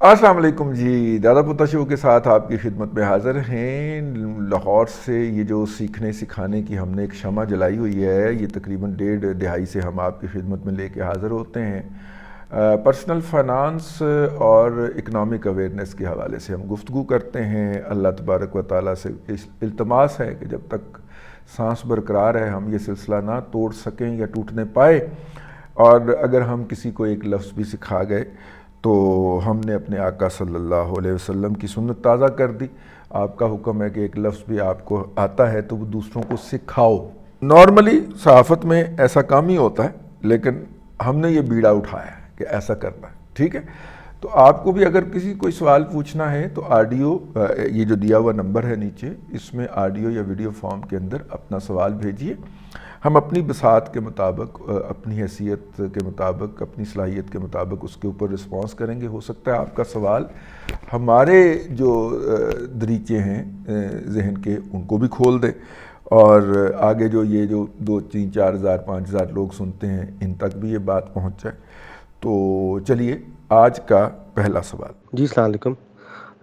السلام علیکم جی، دادا پوتا شو کے ساتھ آپ کی خدمت میں حاضر ہیں۔ لاہور سے یہ جو سیکھنے سکھانے کی ہم نے ایک شمع جلائی ہوئی ہے، یہ تقریباً 1.5 دہائی سے ہم آپ کی خدمت میں لے کے حاضر ہوتے ہیں۔ پرسنل فائنانس اور اکنامک اویئرنیس کے حوالے سے ہم گفتگو کرتے ہیں۔ اللہ تبارک و تعالیٰ سے التماس ہے کہ جب تک سانس برقرار ہے ہم یہ سلسلہ نہ توڑ سکیں یا ٹوٹنے پائے، اور اگر ہم کسی کو ایک لفظ بھی سکھا گئے تو ہم نے اپنے آقا صلی اللہ علیہ وسلم کی سنت تازہ کر دی۔ آپ کا حکم ہے کہ ایک لفظ بھی آپ کو آتا ہے تو وہ دوسروں کو سکھاؤ۔ نارملی صحافت میں ایسا کام ہی ہوتا ہے، لیکن ہم نے یہ بیڑا اٹھایا ہے کہ ایسا کرنا ہے، ٹھیک ہے؟ تو آپ کو بھی اگر کسی کوئی سوال پوچھنا ہے تو آڈیو، یہ جو دیا ہوا نمبر ہے نیچے، اس میں آڈیو یا ویڈیو فارم کے اندر اپنا سوال بھیجیے۔ ہم اپنی بساط کے مطابق، اپنی حیثیت کے مطابق، اپنی صلاحیت کے مطابق اس کے اوپر رسپانس کریں گے۔ ہو سکتا ہے آپ کا سوال ہمارے جو دریچے ہیں ذہن کے ان کو بھی کھول دے، اور آگے جو یہ جو 2-3-4 ہزار 5 ہزار لوگ سنتے ہیں ان تک بھی یہ بات پہنچ جائے۔ تو چلیے آج کا پہلا سوال۔ جی السلام علیکم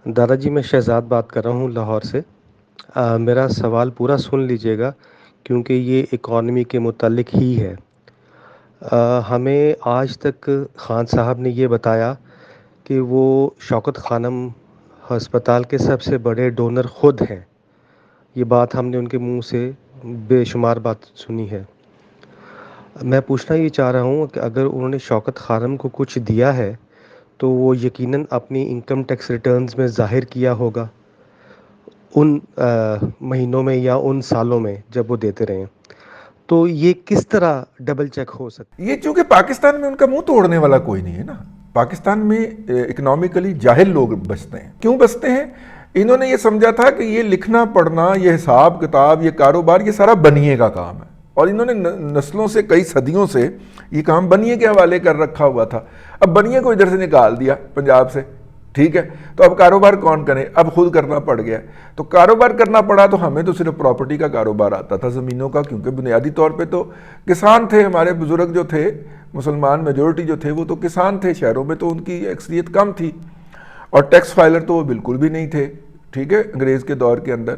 دادا جی، میں شہزاد بات کر رہا ہوں لاہور سے۔ میرا سوال پورا سن لیجئے گا کیونکہ یہ اکانومی کے متعلق ہی ہے۔ ہمیں آج تک خان صاحب نے یہ بتایا کہ وہ شوکت خانم ہسپتال کے سب سے بڑے ڈونر خود ہیں۔ یہ بات ہم نے ان کے منہ سے بے شمار بات سنی ہے۔ میں پوچھنا یہ چاہ رہا ہوں کہ اگر انہوں نے شوکت خانم کو کچھ دیا ہے تو وہ یقیناً اپنی انکم ٹیکس ریٹرنز میں ظاہر کیا ہوگا ان مہینوں میں یا ان سالوں میں جب وہ دیتے رہے۔ تو یہ کس طرح ڈبل چیک ہو سکتا؟ یہ چونکہ پاکستان میں ان کا منہ توڑنے والا کوئی نہیں ہے نا۔ پاکستان میں اکنامکلی جاہل لوگ بستے ہیں۔ کیوں بستے ہیں؟ انہوں نے یہ سمجھا تھا کہ یہ لکھنا پڑھنا، یہ حساب کتاب، یہ کاروبار، یہ سارا بنیے کا کام ہے، اور انہوں نے نسلوں سے، کئی صدیوں سے یہ کام بنیے کے حوالے کر رکھا ہوا تھا۔ اب بنیے کو ادھر سے نکال دیا پنجاب سے، ٹھیک ہے؟ تو اب کاروبار کون کرے؟ اب خود کرنا پڑ گیا۔ تو کاروبار کرنا پڑا تو ہمیں تو صرف پراپرٹی کا کاروبار آتا تھا، زمینوں کا، کیونکہ بنیادی طور پہ تو کسان تھے۔ ہمارے بزرگ جو تھے، مسلمان میجورٹی جو تھے، وہ تو کسان تھے۔ شہروں میں تو ان کی اکثریت کم تھی، اور ٹیکس فائلر تو وہ بالکل بھی نہیں تھے، ٹھیک ہے، انگریز کے دور کے اندر۔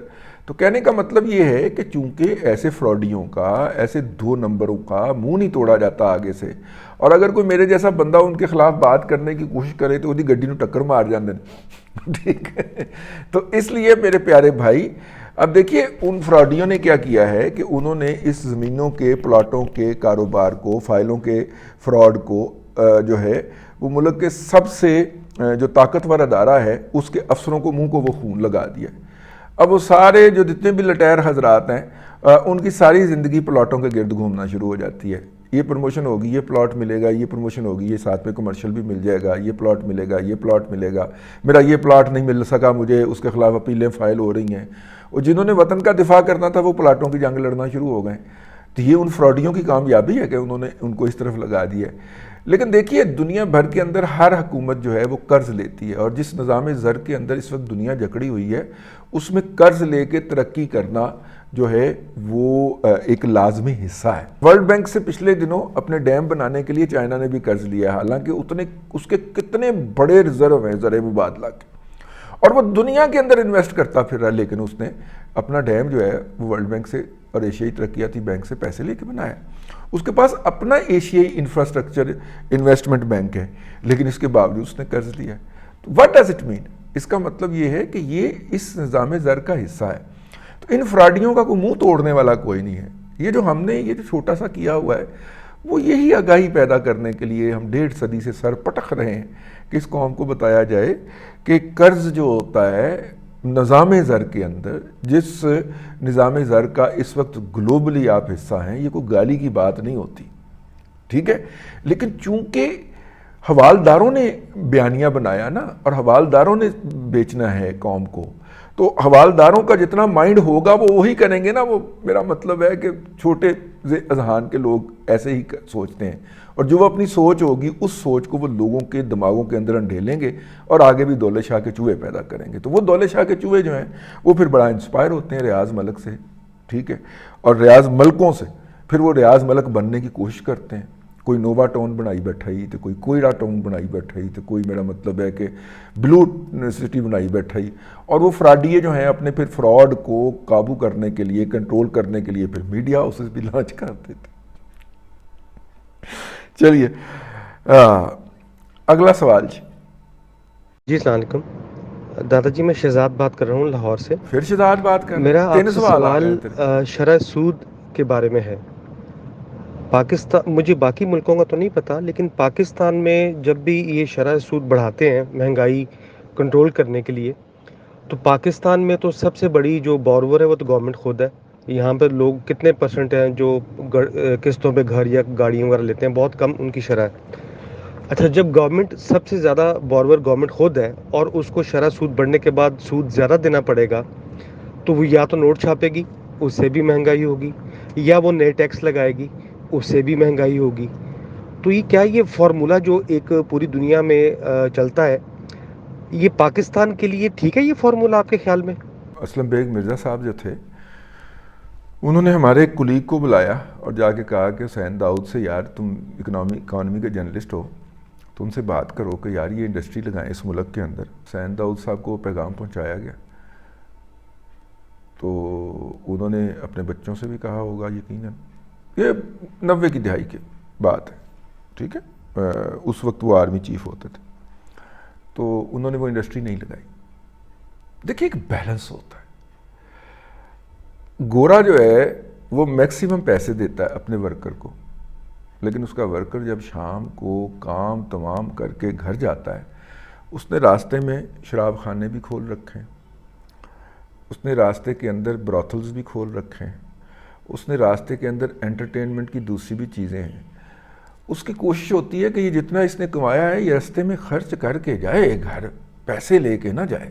تو کہنے کا مطلب یہ ہے کہ چونکہ ایسے فراڈیوں کا، ایسے 2 نمبروں کا منہ نہیں توڑا جاتا آگے سے، اور اگر کوئی میرے جیسا بندہ ان کے خلاف بات کرنے کی کوشش کرے تو وہی گڈی نو ٹکر مار جاندے ہیں، ٹھیک ہے؟ تو اس لیے میرے پیارے بھائی، اب دیکھیے ان فراڈیوں نے کیا کیا ہے کہ انہوں نے اس زمینوں کے، پلاٹوں کے کاروبار کو، فائلوں کے فراڈ کو جو ہے وہ ملک کے سب سے جو طاقتور ادارہ ہے اس کے افسروں کو، منہ کو وہ خون لگا دیا۔ اب وہ سارے جو جتنے بھی لٹیر حضرات ہیں، ان کی ساری زندگی پلاٹوں کے گرد گھومنا شروع ہو جاتی ہے۔ یہ پروموشن ہوگی، یہ پلاٹ ملے گا، یہ پروموشن ہوگی، یہ ساتھ میں کمرشل بھی مل جائے گا، یہ پلاٹ ملے گا، یہ پلاٹ ملے گا، میرا یہ پلاٹ نہیں مل سکا مجھے، اس کے خلاف اپیلیں فائل ہو رہی ہیں۔ اور جنہوں نے وطن کا دفاع کرنا تھا وہ پلاٹوں کی جنگ لڑنا شروع ہو گئے۔ تو یہ ان فراڈیوں کی کامیابی ہے کہ انہوں نے ان کو اس طرف لگا دیا ہے۔ لیکن دیکھیے دنیا بھر کے اندر ہر حکومت جو ہے وہ قرض لیتی ہے، اور جس نظام زر کے اندر اس وقت دنیا جکڑی ہوئی ہے اس میں قرض لے کے ترقی کرنا جو ہے وہ ایک لازمی حصہ ہے۔ ورلڈ بینک سے پچھلے دنوں اپنے ڈیم بنانے کے لیے چائنا نے بھی قرض لیا ہے، حالانکہ اس کے کتنے بڑے ریزرو ہیں زر مبادلہ کے، اور وہ دنیا کے اندر انویسٹ کرتا پھر رہا، لیکن اس نے اپنا ڈیم جو ہے وہ ورلڈ بینک سے اور ایشیائی ترقیاتی بینک سے پیسے لے کے بنایا۔ اس کے پاس اپنا ایشیائی انفراسٹرکچر انویسٹمنٹ بینک ہے، لیکن اس کے باوجود اس نے قرض لیا ہے۔ تو واٹ ڈز اٹ مین؟ اس کا مطلب یہ ہے کہ یہ اس نظام زر کا حصہ ہے۔ تو ان فراڈیوں کا کوئی منہ توڑنے والا کوئی نہیں ہے۔ یہ جو ہم نے یہ جو چھوٹا سا کیا ہوا ہے وہ یہی آگاہی پیدا کرنے کے لیے ہم 1.5 صدی سے سر پٹک رہے ہیں کہ اس قوم کو بتایا جائے کہ قرض جو ہوتا ہے نظام زر کے اندر، جس نظام زر کا اس وقت گلوبلی آپ حصہ ہیں، یہ کوئی گالی کی بات نہیں ہوتی، ٹھیک ہے؟ لیکن چونکہ حوالداروں نے بیانیہ بنایا نا، اور حوالداروں نے بیچنا ہے قوم کو، تو حوالداروں کا جتنا مائنڈ ہوگا وہ وہی کریں گے نا۔ وہ میرا مطلب ہے کہ چھوٹے اذہان کے لوگ ایسے ہی سوچتے ہیں، اور جو وہ اپنی سوچ ہوگی اس سوچ کو وہ لوگوں کے دماغوں کے اندر انڈھیلیں گے، اور آگے بھی دولت شاہ کے چوہے پیدا کریں گے۔ تو وہ دولت شاہ کے چوہے جو ہیں وہ پھر بڑا انسپائر ہوتے ہیں ریاض ملک سے، ٹھیک ہے، اور ریاض ملکوں سے، پھر وہ ریاض ملک بننے کی کوشش کرتے ہیں۔ کوئی نووا ٹاؤن بنائی بیٹھا ہی تو کوئی کوئرا ٹاؤن بنائی بیٹھا ہی تو کوئی میرا مطلب ہے کہ بلو سٹی بنائی بیٹھا ہی. اور وہ فراڈیے جو ہیں اپنے پھر فراڈ کو قابو کرنے کے لیے, کنٹرول کرنے کے لیے پھر میڈیا ہاؤسز بھی لانچ کرتے تھے. چلیے اگلا سوال جی. جی السلام علیکم دادا جی, میں شہزاد بات کر رہا ہوں لاہور سے. پھر شہزاد بات کر میرا آپ 3 سے سوال آ گئے سوال شرح سود کے بارے میں ہے. پاکستان, مجھے باقی ملکوں کا تو نہیں پتہ, لیکن پاکستان میں جب بھی یہ شرح سود بڑھاتے ہیں مہنگائی کنٹرول کرنے کے لیے, تو پاکستان میں تو سب سے بڑی جو بورور ہے وہ تو گورنمنٹ خود ہے. یہاں پہ لوگ کتنے پرسنٹ ہیں جو قسطوں پہ گھر یا گاڑیوں وغیرہ لیتے ہیں, بہت کم ان کی شرح ہے. اچھا, جب گورنمنٹ سب سے زیادہ بورور گورنمنٹ خود ہے اور اس کو شرح سود بڑھنے کے بعد سود زیادہ دینا پڑے گا, تو وہ یا تو نوٹ چھاپے گی, اس سے بھی مہنگائی ہوگی, یا وہ نئے ٹیکس لگائے گی, اس سے بھی مہنگائی ہوگی. تو یہ کیا یہ فارمولہ جو ایک پوری دنیا میں چلتا ہے, یہ پاکستان کے لیے ٹھیک ہے یہ فارمولہ آپ کے خیال میں؟ اسلم بیگ مرزا صاحب جو تھے, انہوں نے ہمارے ایک کلیگ کو بلایا اور جا کے کہا کہ حسین داؤد سے, یار تم اکانومی کے جرنلسٹ ہو, تو ان سے بات کرو کہ یار یہ انڈسٹری لگائیں اس ملک کے اندر. حسین داؤد صاحب کو پیغام پہنچایا گیا, تو انہوں نے اپنے بچوں سے بھی کہا ہوگا, یقیناً یہ 90 کی دہائی کی بات ہے, ٹھیک ہے, اس وقت وہ آرمی چیف ہوتے تھے, تو انہوں نے وہ انڈسٹری نہیں لگائی. دیکھیے ایک بیلنس ہوتا ہے. گورا جو ہے وہ میکسیمم پیسے دیتا ہے اپنے ورکر کو, لیکن اس کا ورکر جب شام کو کام تمام کر کے گھر جاتا ہے, اس نے راستے میں شراب خانے بھی کھول رکھے ہیں, اس نے راستے کے اندر براتھلز بھی کھول رکھے ہیں, اس نے راستے کے اندر انٹرٹینمنٹ کی دوسری بھی چیزیں ہیں. اس کی کوشش ہوتی ہے کہ یہ جتنا اس نے کمایا ہے یہ راستے میں خرچ کر کے جائے گھر, پیسے لے کے نہ جائے,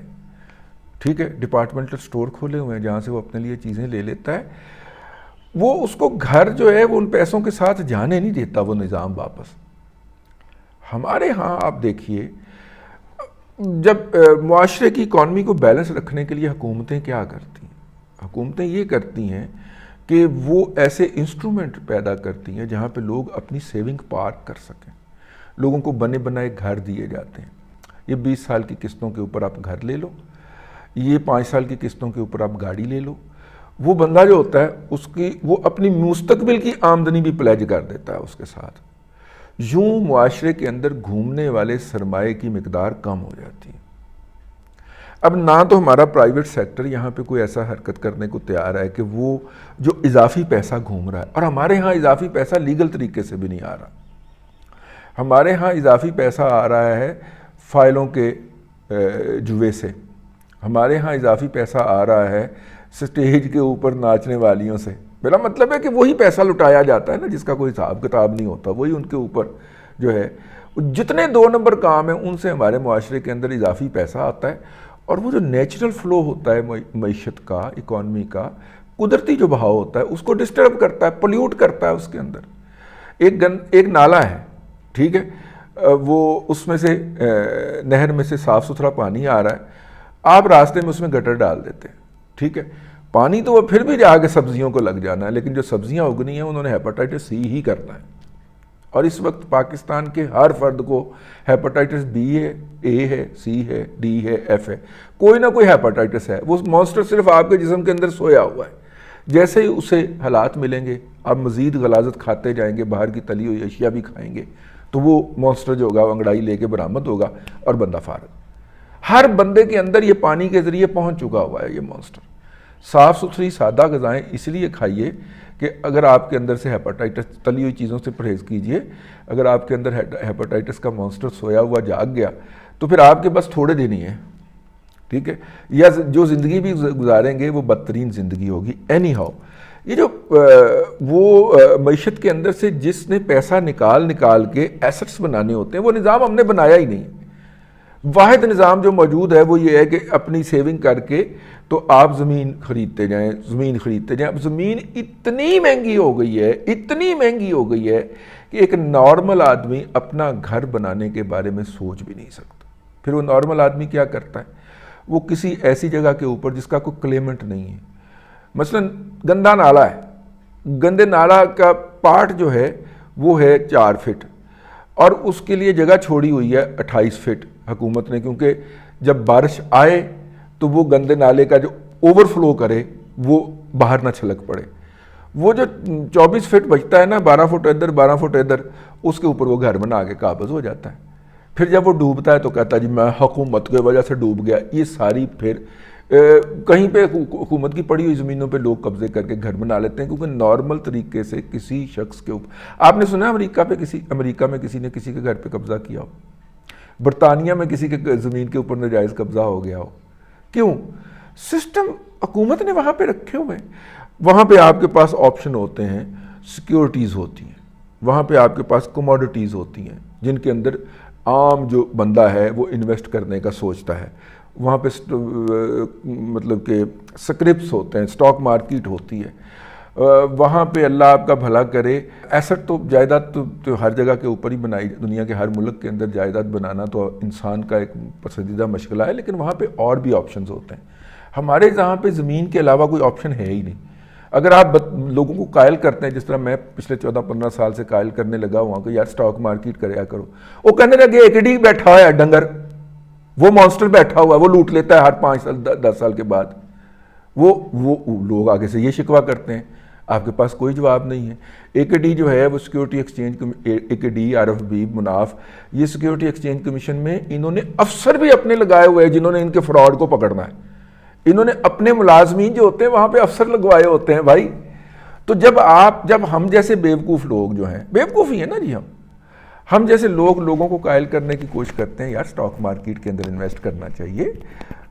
ٹھیک ہے. ڈپارٹمنٹل سٹور کھولے ہوئے ہیں جہاں سے وہ اپنے لیے چیزیں لے لیتا ہے. وہ اس کو گھر جو ہے وہ ان پیسوں کے ساتھ جانے نہیں دیتا وہ نظام واپس. ہمارے ہاں آپ دیکھیے, جب معاشرے کی اکانومی کو بیلنس رکھنے کے لیے حکومتیں کیا کرتی ہیں, حکومتیں یہ کرتی ہیں کہ وہ ایسے انسٹرومنٹ پیدا کرتی ہیں جہاں پہ لوگ اپنی سیونگ پارک کر سکیں. لوگوں کو بنے بنائے گھر دیے جاتے ہیں. یہ 20 سال کی قسطوں کے اوپر آپ گھر لے لو, یہ 5 سال کی قسطوں کے اوپر آپ گاڑی لے لو. وہ بندہ جو ہوتا ہے اس کی وہ اپنی مستقبل کی آمدنی بھی پلیج کر دیتا ہے اس کے ساتھ. یوں معاشرے کے اندر گھومنے والے سرمایے کی مقدار کم ہو جاتی ہے. اب نہ تو ہمارا پرائیویٹ سیکٹر یہاں پہ کوئی ایسا حرکت کرنے کو تیار ہے کہ وہ جو اضافی پیسہ گھوم رہا ہے, اور ہمارے ہاں اضافی پیسہ لیگل طریقے سے بھی نہیں آ رہا. ہمارے ہاں اضافی پیسہ آ رہا ہے فائلوں کے جوے سے, ہمارے ہاں اضافی پیسہ آ رہا ہے سٹیج کے اوپر ناچنے والیوں سے. میرا مطلب ہے کہ وہی پیسہ لٹایا جاتا ہے نا جس کا کوئی حساب کتاب نہیں ہوتا, وہی ان کے اوپر جو ہے جتنے 2 نمبر کام ہیں ان سے ہمارے معاشرے کے اندر اضافی پیسہ آتا ہے. اور وہ جو نیچرل فلو ہوتا ہے معیشت کا, اکانومی کا, قدرتی جو بہاؤ ہوتا ہے اس کو ڈسٹرب کرتا ہے, پولیوٹ کرتا ہے. اس کے اندر ایک نالا ہے, ٹھیک ہے, وہ اس میں سے نہر میں سے صاف ستھرا پانی آ رہا ہے, آپ راستے میں اس میں گٹر ڈال دیتے ہیں, ٹھیک ہے. پانی تو وہ پھر بھی جا کے سبزیوں کو لگ جانا ہے, لیکن جو سبزیاں اگنی ہیں انہوں نے ہیپاٹائٹس سی ہی کرنا ہے. اور اس وقت پاکستان کے ہر فرد کو ہیپاٹائٹس بی ہے, اے ہے, سی ہے, ڈی ہے, ایف ہے, کوئی نہ کوئی ہیپاٹائٹس ہے. وہ مانسٹر صرف آپ کے جسم کے اندر سویا ہوا ہے. جیسے ہی اسے حالات ملیں گے آپ مزید غلاظت کھاتے جائیں گے, باہر کی تلی ہوئی اشیاء بھی کھائیں گے, تو وہ مانسٹر جو ہوگا وہ انگڑائی لے کے برآمد ہوگا اور بندہ فارغ. ہر بندے کے اندر یہ پانی کے ذریعے پہنچ چکا ہوا ہے یہ مانسٹر. صاف ستھری سادہ غذائیں اس لیے کھائیے کہ اگر آپ کے اندر سے ہیپاٹائٹس, تلی ہوئی چیزوں سے پرہیز کیجئے, اگر آپ کے اندر ہیپاٹائٹس کا مانسٹر سویا ہوا جاگ گیا تو پھر آپ کے بس تھوڑے دن ہی ہیں, ٹھیک ہے, یا جو زندگی بھی گزاریں گے وہ بدترین زندگی ہوگی. اینی ہاؤ, یہ جو وہ معیشت کے اندر سے جس نے پیسہ نکال کے ایسٹس بنانے ہوتے ہیں وہ نظام ہم نے بنایا ہی نہیں. واحد نظام جو موجود ہے وہ یہ ہے کہ اپنی سیونگ کر کے تو آپ زمین خریدتے جائیں, زمین خریدتے جائیں. اب زمین اتنی مہنگی ہو گئی ہے, اتنی مہنگی ہو گئی ہے کہ ایک نارمل آدمی اپنا گھر بنانے کے بارے میں سوچ بھی نہیں سکتا. پھر وہ نارمل آدمی کیا کرتا ہے, وہ کسی ایسی جگہ کے اوپر جس کا کوئی کلیمنٹ نہیں ہے, مثلا گندا نالا ہے, گندے نالا کا پارٹ جو ہے وہ ہے 4 فٹ، اور اس کے لیے جگہ چھوڑی ہوئی ہے 28 فٹ حکومت نے، کیونکہ جب بارش آئے تو وہ گندے نالے کا جو اوور فلو کرے وہ باہر نہ چھلک پڑے۔ وہ جو 24 فٹ بچتا ہے نا، 12 فٹ ادھر 12 فٹ ادھر، اس کے اوپر وہ گھر بنا کے قابض ہو جاتا ہے۔ پھر جب وہ ڈوبتا ہے تو کہتا ہے جی میں حکومت کی وجہ سے ڈوب گیا۔ یہ ساری پھر کہیں پہ حکومت کی پڑی ہوئی زمینوں پہ لوگ قبضے کر کے گھر بنا لیتے ہیں، کیونکہ نارمل طریقے سے کسی شخص کے اوپر، آپ نے سنا امریکہ میں کسی نے کسی کے گھر پہ قبضہ کیا ہو، برطانیہ میں کسی کے زمین کے اوپر ناجائز قبضہ ہو گیا ہو؟ کیوں؟ سسٹم حکومت نے وہاں پہ رکھے ہوئے ہیں۔ وہاں پہ آپ کے پاس آپشن ہوتے ہیں، سیکیورٹیز ہوتی ہیں، وہاں پہ آپ کے پاس کموڈٹیز ہوتی ہیں جن کے اندر عام جو بندہ ہے وہ انویسٹ کرنے کا سوچتا ہے۔ وہاں پہ مطلب کہ سکرپس ہوتے ہیں، سٹاک مارکیٹ ہوتی ہے۔ وہاں پہ اللہ آپ کا بھلا کرے، ایسٹ تو جائیداد تو ہر جگہ کے اوپر ہی بنائی، دنیا کے ہر ملک کے اندر جائیداد بنانا تو انسان کا ایک پسندیدہ مشغلہ ہے، لیکن وہاں پہ اور بھی آپشنز ہوتے ہیں۔ ہمارے یہاں پہ زمین کے علاوہ کوئی آپشن ہے ہی نہیں۔ اگر آپ لوگوں کو قائل کرتے ہیں، جس طرح میں پچھلے 14-15 سال سے قائل کرنے لگا ہوا کہ یار سٹاک مارکیٹ کریا کرو، وہ کہنے لگے ایک ڈی بیٹھا ہوا ہے ڈنگر، وہ مانسٹر بیٹھا ہوا ہے، وہ لوٹ لیتا ہے ہر 5 سال 10 سال کے بعد۔ وہ لوگ آگے سے یہ شکوہ کرتے ہیں، آپ کے پاس کوئی جواب نہیں ہے۔ ایک ڈی جو ہے وہ سیکیورٹی ایکسچینج، ایک ڈی RFB مناف، یہ سیکیورٹی ایکسچینج کمیشن میں انہوں نے افسر بھی اپنے لگائے ہوئے ہیں جنہوں نے ان کے فراڈ کو پکڑنا ہے۔ انہوں نے اپنے ملازمین جو ہوتے ہیں وہاں پہ افسر لگوائے ہوتے ہیں بھائی۔ تو جب ہم جیسے بیوقوف لوگ جو ہیں، بیوقوف ہی ہیں نا جی، ہم جیسے لوگوں کو قائل کرنے کی کوشش کرتے ہیں یار سٹاک مارکیٹ کے اندر انویسٹ کرنا چاہیے،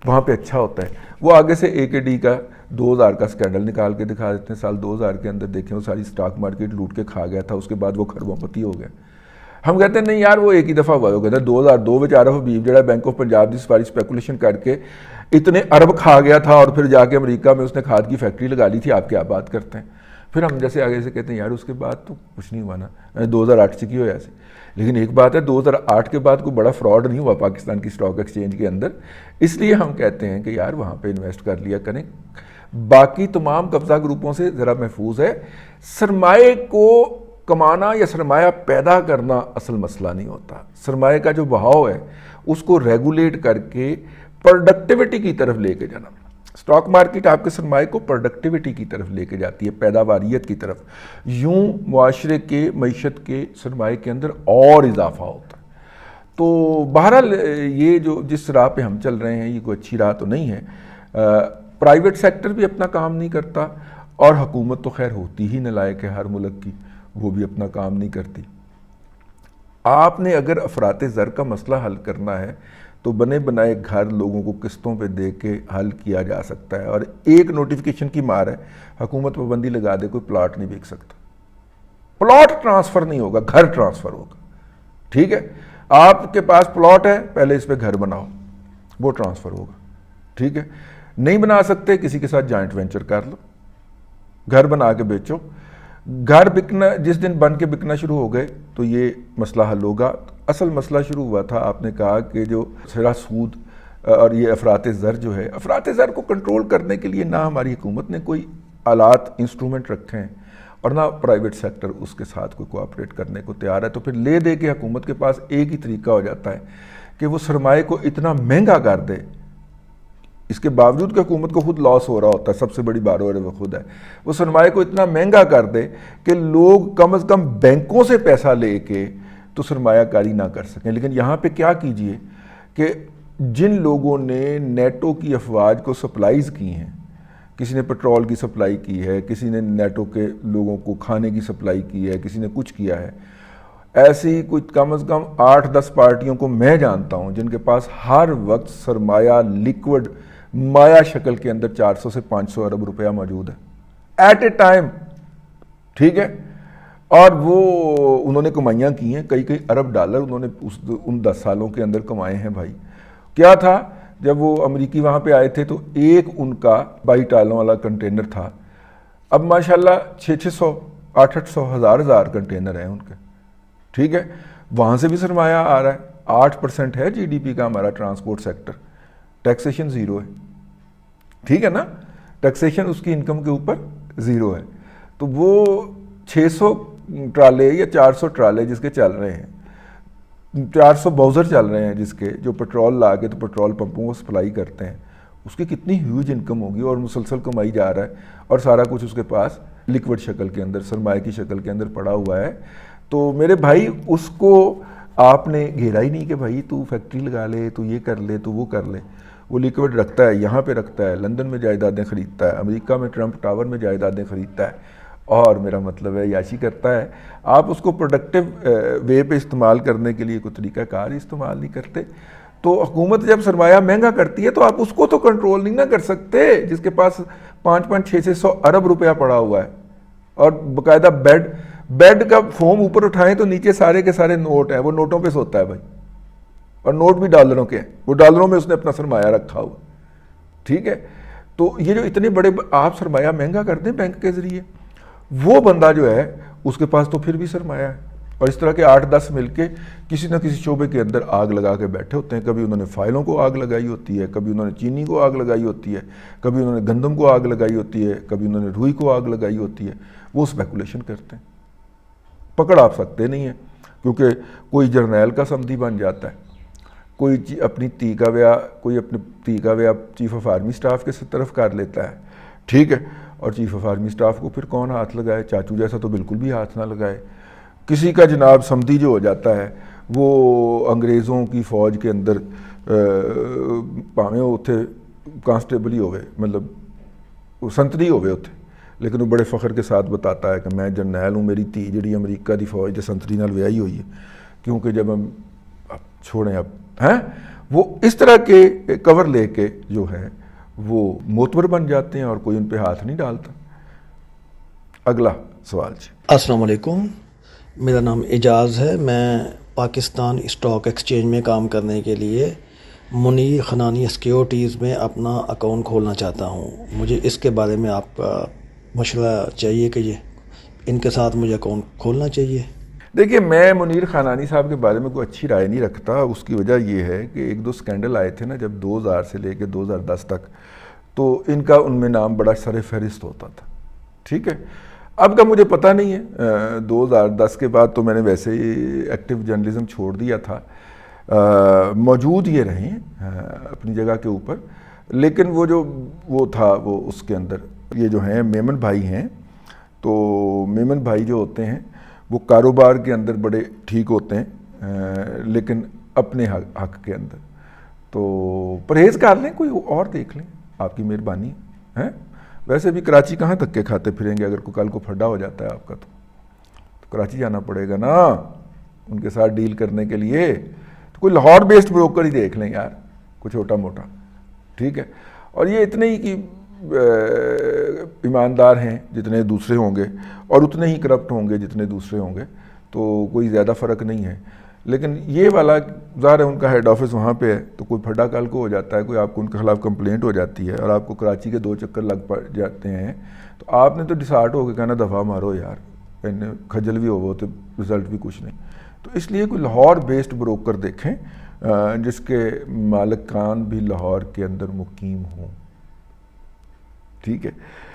وہاں پہ اچھا ہوتا ہے۔ وہ آگے سے AKD کا 2000 کا سکینڈل نکال کے دکھا دیتے ہیں، سال 2000 کے اندر دیکھیں وہ ساری سٹاک مارکیٹ لوٹ کے کھا گیا تھا، اس کے بعد وہ کھربوں پتی ہو گیا۔ ہم کہتے ہیں نہیں یار وہ ایک ہی دفعہ ہوا، وہ کہتے ہیں 2002 میں RFB جڑا بینک آف پنجاب کی ساری اسپیکولیشن کر کے اتنے ارب کھا گیا تھا، اور پھر جا کے امریکہ میں اس نے کھاد کی فیکٹری لگا لی تھی، آپ کیا بات کرتے ہیں؟ پھر ہم جیسے آگے سے کہتے ہیں یار اس کے بعد تو کچھ نہیں ہوا نا، 2008 سے کی ہوا ایسے۔ لیکن ایک بات ہے 2008 کے بعد کوئی بڑا فراڈ نہیں ہوا پاکستان کی سٹاک ایکسچینج کے اندر، اس لیے ہم کہتے ہیں کہ یار وہاں پہ انویسٹ کر لیا کریں۔ باقی تمام قبضہ گروپوں سے ذرا محفوظ ہے۔ سرمایہ کو کمانا یا سرمایہ پیدا کرنا اصل مسئلہ نہیں ہوتا، سرمایہ کا جو بہاؤ ہے اس کو ریگولیٹ کر کے پروڈکٹیوٹی کی طرف لے کے جانا۔ سٹاک مارکیٹ آپ کے سرمایہ کو پروڈکٹیوٹی کی طرف لے کے جاتی ہے، پیداواریت کی طرف، یوں معاشرے کے معیشت کے سرمایہ کے اندر اور اضافہ ہوتا ہے۔ تو بہرحال یہ جو جس راہ پہ ہم چل رہے ہیں یہ کوئی اچھی راہ تو نہیں ہے۔ پرائیویٹ سیکٹر بھی اپنا کام نہیں کرتا، اور حکومت تو خیر ہوتی ہی نالائق ہے ہر ملک کی، وہ بھی اپنا کام نہیں کرتی۔ آپ نے اگر افراط زر کا مسئلہ حل کرنا ہے تو بنے بنائے گھر لوگوں کو قسطوں پہ دے کے حل کیا جا سکتا ہے، اور ایک نوٹیفیکیشن کی مار ہے، حکومت پابندی لگا دے کوئی پلاٹ نہیں بیچ سکتا، پلاٹ ٹرانسفر نہیں ہوگا، گھر ٹرانسفر ہوگا۔ ٹھیک ہے، آپ کے پاس پلاٹ ہے، پہلے اس پہ گھر بناؤ، وہ ٹرانسفر ہوگا۔ ٹھیک ہے، نہیں بنا سکتے کسی کے ساتھ جوائنٹ وینچر کر لو، گھر بنا کے بیچو۔ گھر بکنا جس دن بن کے بکنا شروع ہو گئے تو یہ مسئلہ حل ہوگا۔ اصل مسئلہ شروع ہوا تھا، آپ نے کہا کہ جو سرا سود اور یہ افراط زر جو ہے، افراط زر کو کنٹرول کرنے کے لیے نہ ہماری حکومت نے کوئی آلات انسٹرومنٹ رکھے ہیں، اور نہ پرائیویٹ سیکٹر اس کے ساتھ کوئی کوآپریٹ کرنے کو تیار ہے۔ تو پھر لے دے کے حکومت کے پاس ایک ہی طریقہ ہو جاتا ہے کہ وہ سرمایہ کو اتنا مہنگا کر دے، اس کے باوجود کہ حکومت کو خود لاس ہو رہا ہوتا ہے، سب سے بڑی بارور وہ خود ہے، وہ سرمایہ کو اتنا مہنگا کر دے کہ لوگ کم از کم بینکوں سے پیسہ لے کے تو سرمایہ کاری نہ کر سکیں۔ لیکن یہاں پہ کیا کیجئے کہ جن لوگوں نے نیٹو کی افواج کو سپلائیز کی ہیں، کسی نے پیٹرول کی سپلائی کی ہے، کسی نے نیٹو کے لوگوں کو کھانے کی سپلائی کی ہے، کسی نے کچھ کیا ہے، ایسی کوئی کم از کم 8-10 پارٹیوں کو میں جانتا ہوں جن کے پاس ہر وقت سرمایہ لیکوڈ مایا شکل کے اندر 400 سے 500 ارب روپیہ موجود ہے ایٹ اے ٹائم۔ ٹھیک ہے، اور وہ انہوں نے کمائیاں کی ہیں، کئی ارب ڈالر انہوں نے ان 10 سالوں کے اندر کمائے ہیں بھائی۔ کیا تھا جب وہ امریکی وہاں پہ آئے تھے تو ایک ان کا 22 ٹالوں والا کنٹینر تھا، اب ماشاءاللہ 600 800 1000 کنٹینر ہیں ان کے۔ ٹھیک ہے، وہاں سے بھی سرمایہ آ رہا ہے، 8% ہے GDP کا ہمارا ٹرانسپورٹ سیکٹر، ٹیکسیشن 0 ہے۔ ٹھیک ہے نا، ٹیکسیشن اس کی انکم کے اوپر 0 ہے، تو وہ 600 ٹرالے یا 400 ٹرالے جس کے چل رہے ہیں، 400 باؤزر چل رہے ہیں جس کے، جو پیٹرول لا کے تو پیٹرول پمپوں کو سپلائی کرتے ہیں، اس کی کتنی ہیوج انکم ہوگی اور مسلسل کمائی جا رہا ہے، اور سارا کچھ اس کے پاس لیکوڈ شکل کے اندر، سرمایہ کی شکل کے اندر پڑا ہوا ہے۔ تو میرے بھائی اس کو آپ نے گھیرا ہی نہیں کہ بھائی تو فیکٹری لگا لے، تو یہ کر لے، تو وہ کر لے۔ وہ لیکوڈ رکھتا ہے، یہاں پہ رکھتا ہے، لندن میں جائیدادیں خریدتا ہے، امریکہ میں ٹرمپ ٹاور میں جائیدادیں خریدتا ہے، اور میرا مطلب ہے یاشی کرتا ہے۔ آپ اس کو پروڈکٹیو وے پہ استعمال کرنے کے لیے کوئی طریقہ کار استعمال نہیں کرتے۔ تو حکومت جب سرمایہ مہنگا کرتی ہے تو آپ اس کو تو کنٹرول نہیں نہ کر سکتے، جس کے پاس 5-600 ارب روپیہ پڑا ہوا ہے، اور باقاعدہ بیڈ کا فوم اوپر اٹھائیں تو نیچے سارے کے سارے نوٹ ہیں، وہ نوٹوں پہ سوتا ہے بھائی، اور نوٹ بھی ڈالروں کے ہیں، وہ ڈالروں میں اس نے اپنا سرمایہ رکھا ہوا، ٹھیک ہے۔ تو یہ جو اتنے بڑے آپ سرمایہ مہنگا کر دیں بینک کے ذریعے، وہ بندہ جو ہے اس کے پاس تو پھر بھی سرمایہ ہے، اور اس طرح کے 8-10 مل کے کسی نہ کسی شعبے کے اندر آگ لگا کے بیٹھے ہوتے ہیں۔ کبھی انہوں نے فائلوں کو آگ لگائی ہوتی ہے، کبھی انہوں نے چینی کو آگ لگائی ہوتی ہے، کبھی انہوں نے گندم کو آگ لگائی ہوتی ہے، کبھی انہوں نے روئی کو آگ لگائی ہوتی ہے۔ وہ اسپیکولیشن کرتے ہیں، پکڑ آپ سکتے نہیں ہیں، کیونکہ کوئی جرنیل کا سمدھی بن جاتا ہے، کوئی اپنی تی کا ویا چیف آف آرمی سٹاف کے طرف کر لیتا ہے، ٹھیک ہے، اور چیف آف آرمی سٹاف کو پھر کون ہاتھ لگائے؟ چاچو جیسا تو بالکل بھی ہاتھ نہ لگائے۔ کسی کا جناب سمدھی جو ہو جاتا ہے وہ انگریزوں کی فوج کے اندر پاویں اتنے کانسٹیبل ہی ہوئے، مطلب وہ سنتری ہوئے اتنے، لیکن وہ بڑے فخر کے ساتھ بتاتا ہے کہ میں جرنیل ہوں، میری تھی جڑی امریکہ دی فوج دے سنتری نال ویاہی ہوئی ہے، کیونکہ جب ہم چھوڑیں اب ہیں، وہ اس طرح کے کور لے کے جو ہے وہ معتبر بن جاتے ہیں اور کوئی ان پہ ہاتھ نہیں ڈالتا۔ اگلا سوال جی۔ السلام علیکم، میرا نام اعجاز ہے، میں پاکستان اسٹاک ایکسچینج میں کام کرنے کے لیے منیر خنانی سیکیورٹیز میں اپنا اکاؤنٹ کھولنا چاہتا ہوں۔ مجھے اس کے بارے میں آپ کا مشورہ چاہیے کہ ان کے ساتھ مجھے اکاؤنٹ کھولنا چاہیے۔ دیکھیے، میں منیر خانانی صاحب کے بارے میں کوئی اچھی رائے نہیں رکھتا۔ اس کی وجہ یہ ہے کہ 1-2 سکینڈل آئے تھے نا جب 2000 سے لے کے 2010 تک، تو ان کا ان میں نام بڑا سر فہرست ہوتا تھا، ٹھیک ہے۔ اب کا مجھے پتہ نہیں ہے، 2010 کے بعد تو میں نے ویسے ہی ایکٹیو جرنلزم چھوڑ دیا تھا۔ موجود یہ رہے اپنی جگہ کے اوپر، لیکن وہ تھا وہ اس کے اندر یہ جو ہیں میمن بھائی ہیں، تو میمن بھائی جو ہوتے ہیں وہ کاروبار کے اندر بڑے ٹھیک ہوتے ہیں، لیکن اپنے حق کے اندر تو پرہیز کر لیں، کوئی اور دیکھ لیں، آپ کی مہربانی ہے۔ ویسے بھی کراچی کہاں تک کے کھاتے پھریں گے؟ اگر کوئی کل کو پھڈا ہو جاتا ہے آپ کا تو کراچی جانا پڑے گا نا ان کے ساتھ ڈیل کرنے کے لیے، تو کوئی لاہور بیسڈ بروکر ہی دیکھ لیں یار، کوئی چھوٹا موٹا، ٹھیک ہے۔ اور یہ اتنے ہی کہ ایماندار ہیں جتنے دوسرے ہوں گے، اور اتنے ہی کرپٹ ہوں گے جتنے دوسرے ہوں گے، تو کوئی زیادہ فرق نہیں ہے۔ لیکن یہ والا ظاہر ہے ان کا ہیڈ آفس وہاں پہ ہے، تو کوئی پھڈا کل کو ہو جاتا ہے، کوئی آپ کو ان کے خلاف کمپلینٹ ہو جاتی ہے اور آپ کو کراچی کے 2 چکر لگ پڑ جاتے ہیں، تو آپ نے تو ڈسارٹ ہو کے کہنا دفعہ مارو یار، کھجل بھی ہو تو رزلٹ بھی کچھ نہیں۔ تو اس لیے کوئی لاہور بیسڈ بروکر دیکھیں جس کے مالکان بھی لاہور کے اندر مقیم ہوں، ٹھیک ہے۔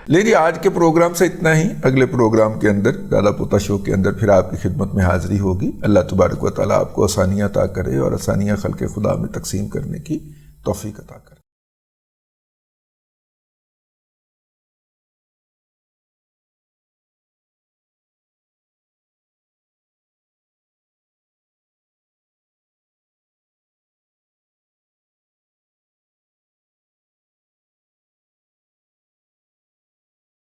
لیکن آج کے پروگرام سے اتنا ہی۔ اگلے پروگرام کے اندر دادا پوتا شو کے اندر پھر آپ کی خدمت میں حاضری ہوگی۔ اللہ تبارک و تعالیٰ آپ کو آسانیاں عطا کرے اور آسانیاں خلق خدا میں تقسیم کرنے کی توفیق عطا کرے۔